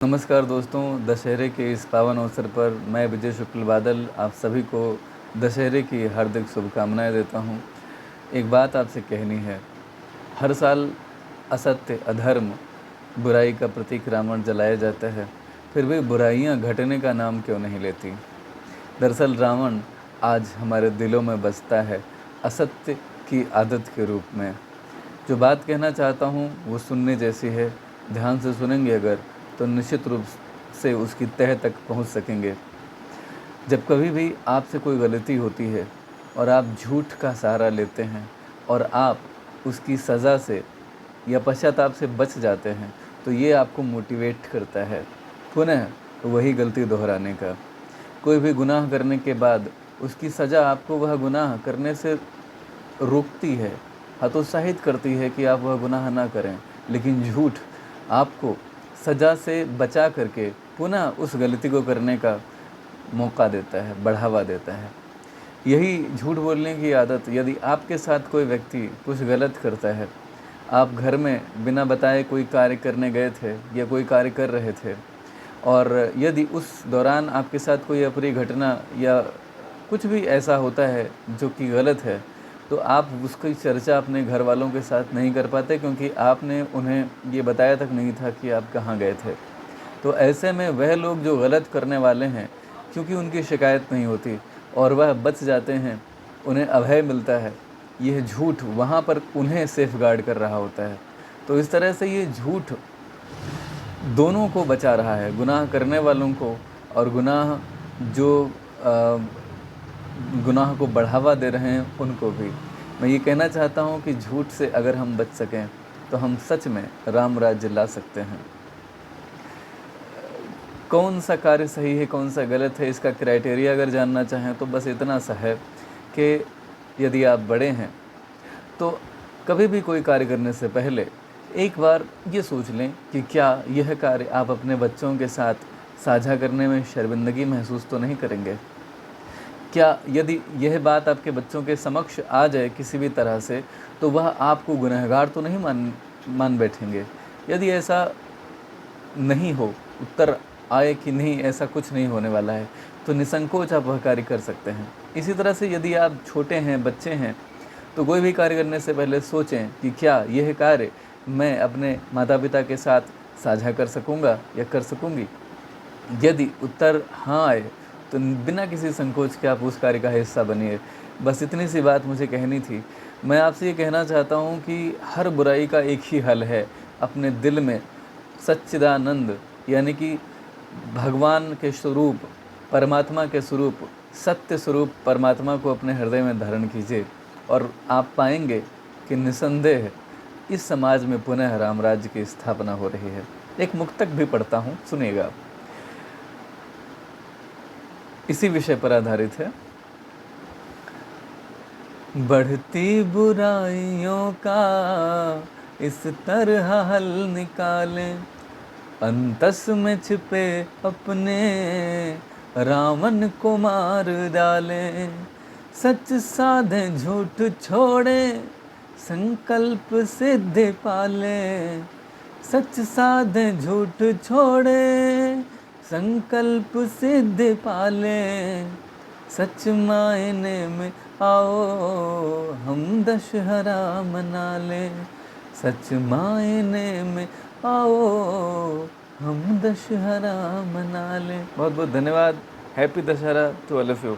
नमस्कार दोस्तों, दशहरे के इस पावन अवसर पर मैं विजय शुक्ल बादल आप सभी को दशहरे की हार्दिक शुभकामनाएं देता हूं। एक बात आपसे कहनी है। हर साल असत्य, अधर्म, बुराई का प्रतीक रावण जलाया जाता है, फिर भी बुराइयां घटने का नाम क्यों नहीं लेती। दरअसल रावण आज हमारे दिलों में बसता है, असत्य की आदत के रूप में। जो बात कहना चाहता हूँ वो सुनने जैसी है। ध्यान से सुनेंगे अगर तो निश्चित रूप से उसकी तह तक पहुँच सकेंगे। जब कभी भी आपसे कोई गलती होती है और आप झूठ का सहारा लेते हैं और आप उसकी सज़ा से या पश्चाताप से बच जाते हैं, तो ये आपको मोटिवेट करता है पुनः वही गलती दोहराने का। कोई भी गुनाह करने के बाद उसकी सज़ा आपको वह गुनाह करने से रोकती है, हतोत्साहित करती है कि आप वह गुनाह ना करें, लेकिन झूठ आपको सज़ा से बचा करके पुनः उस गलती को करने का मौका देता है, बढ़ावा देता है। यही झूठ बोलने की आदत, यदि आपके साथ कोई व्यक्ति कुछ गलत करता है, आप घर में बिना बताए कोई कार्य करने गए थे या कोई कार्य कर रहे थे और यदि उस दौरान आपके साथ कोई अप्रिय घटना या कुछ भी ऐसा होता है जो कि गलत है, तो आप उसकी चर्चा अपने घर वालों के साथ नहीं कर पाते, क्योंकि आपने उन्हें ये बताया तक नहीं था कि आप कहाँ गए थे। तो ऐसे में वह लोग जो गलत करने वाले हैं, क्योंकि उनकी शिकायत नहीं होती और वह बच जाते हैं, उन्हें अभय मिलता है। यह झूठ वहाँ पर उन्हें सेफ़गार्ड कर रहा होता है। तो इस तरह से ये झूठ दोनों को बचा रहा है, गुनाह करने वालों को और जो गुनाह को बढ़ावा दे रहे हैं उनको भी। मैं ये कहना चाहता हूँ कि झूठ से अगर हम बच सकें तो हम सच में राम राज्य ला सकते हैं। कौन सा कार्य सही है, कौन सा गलत है, इसका क्राइटेरिया अगर जानना चाहें तो बस इतना सा है कि यदि आप बड़े हैं तो कभी भी कोई कार्य करने से पहले एक बार ये सोच लें कि क्या यह कार्य आप अपने बच्चों के साथ साझा करने में शर्मिंदगी महसूस तो नहीं करेंगे। क्या यदि यह बात आपके बच्चों के समक्ष आ जाए किसी भी तरह से, तो वह आपको गुनहगार तो नहीं मान बैठेंगे। यदि ऐसा नहीं हो, उत्तर आए कि नहीं ऐसा कुछ नहीं होने वाला है, तो निसंकोच आप वह कार्य कर सकते हैं। इसी तरह से यदि आप छोटे हैं, बच्चे हैं, तो कोई भी कार्य करने से पहले सोचें कि क्या यह कार्य मैं अपने माता पिता के साथ साझा कर सकूँगा या कर सकूँगी। यदि उत्तर हाँ आए तो बिना किसी संकोच के आप उस कार्य का हिस्सा बनिए। बस इतनी सी बात मुझे कहनी थी। मैं आपसे ये कहना चाहता हूँ कि हर बुराई का एक ही हल है, अपने दिल में सच्चिदानंद यानी कि भगवान के स्वरूप, परमात्मा के स्वरूप, सत्य स्वरूप परमात्मा को अपने हृदय में धारण कीजिए और आप पाएंगे कि निसंदेह इस समाज में पुनः राम राज्य की स्थापना हो रही है। एक मुक्तक भी पढ़ता हूँ, सुनिएगा। इसी विषय पर आधारित है। बढ़ती बुराइयों का इस तरह हल निकालें, अंतस में छिपे अपने रावण को मार डालें। सच साधे झूठ छोड़े, संकल्प सिद्ध पालें। सच साधे झूठ छोड़े, संकल्प सिद्ध पालें। सच मायने में आओ हम दशहरा मना लें। सच मायने में आओ हम दशहरा मना लें। बहुत बहुत धन्यवाद। Happy Dussehra to all of you.